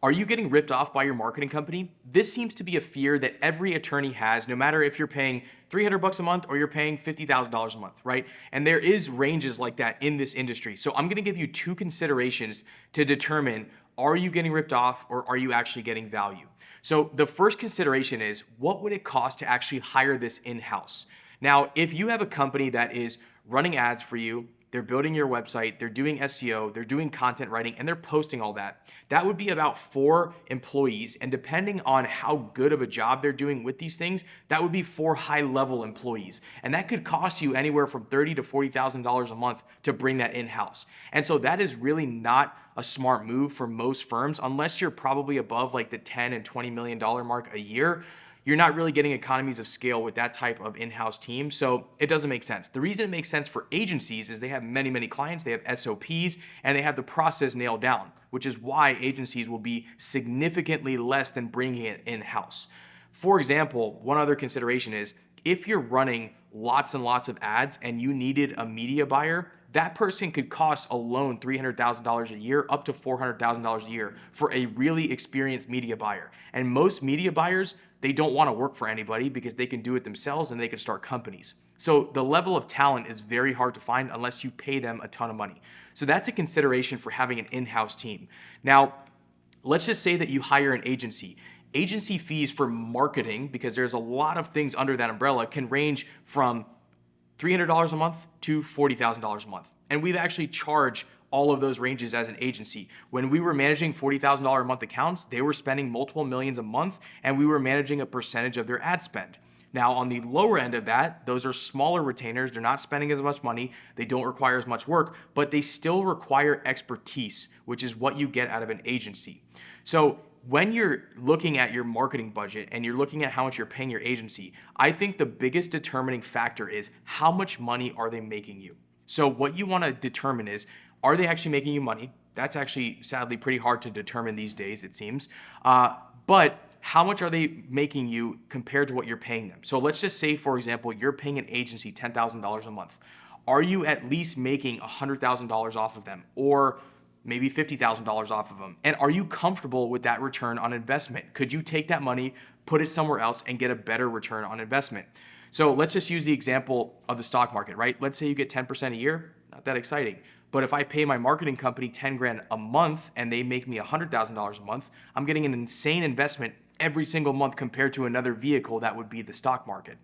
Are you getting ripped off by your marketing company? This seems to be a fear that every attorney has, no matter if you're paying $300 a month or you're paying $50,000 a month, right? And there is ranges like that in this industry. So I'm going to give you two considerations to determine, are you getting ripped off or are you actually getting value? So the first consideration is, what would it cost to actually hire this in-house? Now, if you have a company that is running ads for you, they're building your website, they're doing SEO, they're doing content writing, and they're posting all that, that would be about 4 employees. And depending on how good of a job they're doing with these things, that would be 4 high-level employees. And that could cost you anywhere from $30,000 to $40,000 a month to bring that in-house. And so that is really not a smart move for most firms, unless you're probably above like the $10 and $20 million mark a year. You're not really getting economies of scale with that type of in-house team, so it doesn't make sense. The reason it makes sense for agencies is they have many, many clients, they have SOPs, and they have the process nailed down, which is why agencies will be significantly less than bringing it in-house. For example, one other consideration is, if you're running lots and lots of ads and you needed a media buyer, that person could cost alone $300,000 a year, up to $400,000 a year for a really experienced media buyer. And most media buyers, they don't want to work for anybody because they can do it themselves and they can start companies. So the level of talent is very hard to find unless you pay them a ton of money. So that's a consideration for having an in-house team. Now, let's just say that you hire an agency. Agency fees for marketing, because there's a lot of things under that umbrella, can range from $300 a month to $40,000 a month. And we've actually charged all of those ranges as an agency. When we were managing $40,000 a month accounts, they were spending multiple millions a month, and we were managing a percentage of their ad spend. Now, on the lower end of that, those are smaller retainers. They're not spending as much money. They don't require as much work, but they still require expertise, which is what you get out of an agency. So when you're looking at your marketing budget and you're looking at how much you're paying your agency, I think the biggest determining factor is, how much money are they making you? So what you want to determine is, are they actually making you money? That's actually sadly pretty hard to determine these days, it seems. But how much are they making you compared to what you're paying them? So let's just say, for example, you're paying an agency $10,000 a month. Are you at least making $100,000 off of them, or maybe $50,000 off of them? And are you comfortable with that return on investment? Could you take that money, put it somewhere else, and get a better return on investment? So let's just use the example of the stock market, right? Let's say you get 10% a year, not that exciting. But if I pay my marketing company 10 grand a month and they make me $100,000 a month, I'm getting an insane investment every single month compared to another vehicle that would be the stock market.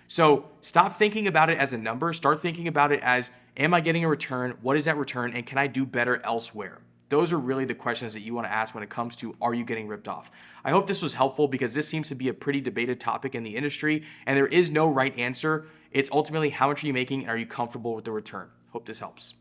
So stop thinking about it as a number. Start thinking about it as, am I getting a return? What is that return? And can I do better elsewhere? Those are really the questions that you want to ask when it comes to, are you getting ripped off? I hope this was helpful, because this seems to be a pretty debated topic in the industry, and there is no right answer. It's ultimately, how much are you making and are you comfortable with the return? Hope this helps.